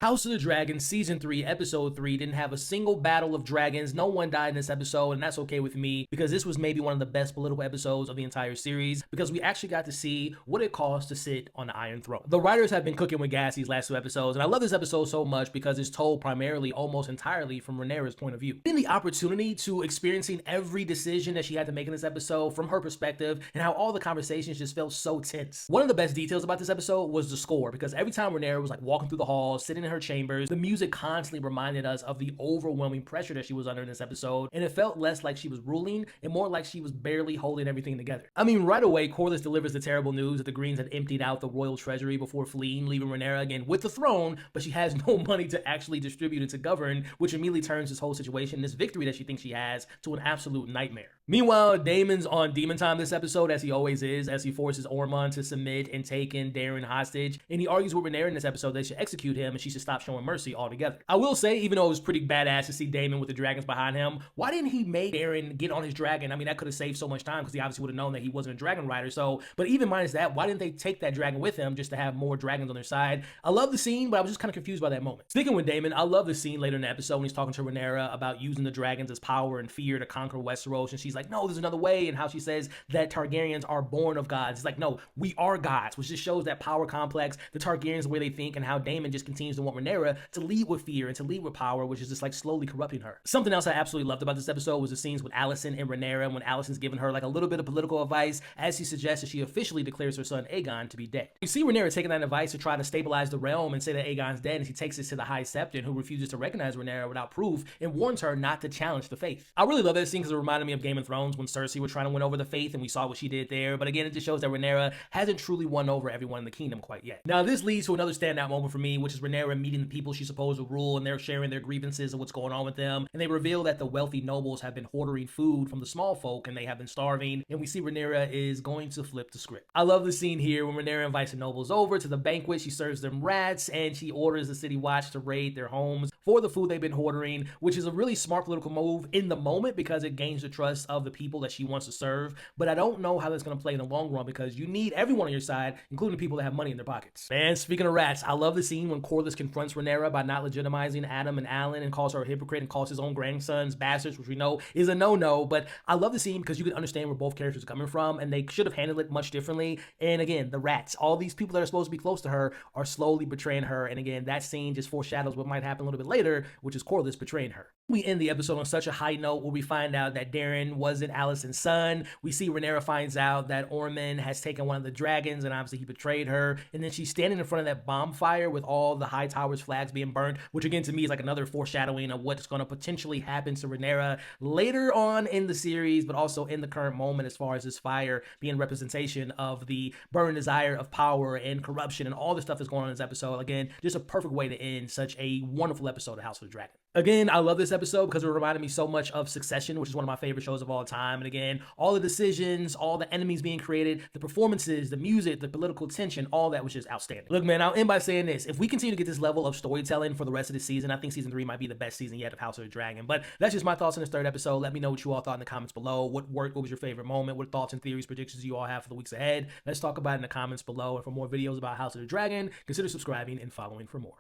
House of the Dragon Season 3, Episode 3 didn't have a single battle of dragons. No one died in this episode, and that's okay with me because this was maybe one of the best political episodes of the entire series because we actually got to see what it costs to sit on the Iron Throne. The writers have been cooking with gas these last two episodes, and I love this episode so much because it's told primarily, almost entirely, from Rhaenyra's point of view. Getting the opportunity to experiencing every decision that she had to make in this episode from her perspective and how all the conversations just felt so tense. One of the best details about this episode was the score because every time Rhaenyra was like walking through the halls, sitting in her chambers, the music constantly reminded us of the overwhelming pressure that she was under in this episode, and it felt less like she was ruling and more like she was barely holding everything together. I mean, right away, Corlys delivers the terrible news that the Greens had emptied out the royal treasury before fleeing, leaving Rhaenyra again with the throne, but she has no money to actually distribute it to govern, which immediately turns this whole situation, this victory that she thinks she has, to an absolute nightmare. Meanwhile, Daemon's on demon time this episode, as he always is, as he forces Ormond to submit and take in Daemon hostage, and he argues with Rhaenyra in this episode that they should execute him and she should stop showing mercy altogether. I will say, even though it was pretty badass to see Daemon with the dragons behind him, why didn't he make Daemon get on his dragon? I mean, that could have saved so much time because he obviously would have known that he wasn't a dragon rider. So, but even minus that, why didn't they take that dragon with him just to have more dragons on their side? I love the scene, but I was just kind of confused by that moment. Sticking with Daemon, I love the scene later in the episode when he's talking to Rhaenyra about using the dragons as power and fear to conquer Westeros, and she's like, no, there's another way, and how she says that Targaryens are born of gods. It's like, no, we are gods, which just shows that power complex, the Targaryens, the way they think, and how Daemon just continues to want Rhaenyra to lead with fear and to lead with power, which is just like slowly corrupting her. Something else I absolutely loved about this episode was the scenes with Alicent and Rhaenyra when Alicent's giving her like a little bit of political advice as she suggests that she officially declares her son Aegon to be dead. You see Rhaenyra taking that advice to try to stabilize the realm and say that Aegon's dead, and she takes this to the High Septon, who refuses to recognize Rhaenyra without proof and warns her not to challenge the faith. I really love that scene because it reminded me of Game of Thrones when Cersei was trying to win over the faith, and we saw what she did there. But again, it just shows that Rhaenyra hasn't truly won over everyone in the kingdom quite yet. Now, this leads to another standout moment for me, which is Rhaenyra meeting the people she's supposed to rule, and they're sharing their grievances and what's going on with them. And they reveal that the wealthy nobles have been hoarding food from the small folk, and they have been starving. And we see Rhaenyra is going to flip the script. I love the scene here when Rhaenyra invites the nobles over to the banquet. She serves them rats, and she orders the city watch to raid their homes for the food they've been hoarding, which is a really smart political move in the moment because it gains the trust of the people that she wants to serve. But I don't know how that's going to play in the long run because you need everyone on your side, including people that have money in their pockets. Man, speaking of rats, I love the scene when Corlys confronts Rhaenyra by not legitimizing Adam and Alan and calls her a hypocrite and calls his own grandsons bastards, which we know is a no-no. But I love the scene because you can understand where both characters are coming from, and they should have handled it much differently. And again, the rats, all these people that are supposed to be close to her are slowly betraying her. And again, that scene just foreshadows what might happen a little bit later, which is Corlys betraying her. We end the episode on such a high note where we find out that Daemon wasn't Alicent's son. We see Rhaenyra finds out that Ormond has taken one of the dragons, and obviously he betrayed her. And then she's standing in front of that bonfire with all the High Tower's flags being burnt, which again to me is like another foreshadowing of what's going to potentially happen to Rhaenyra later on in the series, but also in the current moment as far as this fire being representation of the burning desire of power and corruption and all the stuff that's going on in this episode. Again, just a perfect way to end such a wonderful episode of House of the Dragon. Again, I love this episode because it reminded me so much of Succession, which is one of my favorite shows of all time. And again, all the decisions, all the enemies being created, the performances, the music, the political tension, all that was just outstanding. Look, man, I'll end by saying this. If we continue to get this level of storytelling for the rest of the season, I think season 3 might be the best season yet of House of the Dragon. But that's just my thoughts on this third episode. Let me know what you all thought in the comments below. What worked? What was your favorite moment? What thoughts and theories, predictions you all have for the weeks ahead? Let's talk about it in the comments below. And for more videos about House of the Dragon, consider subscribing and following for more.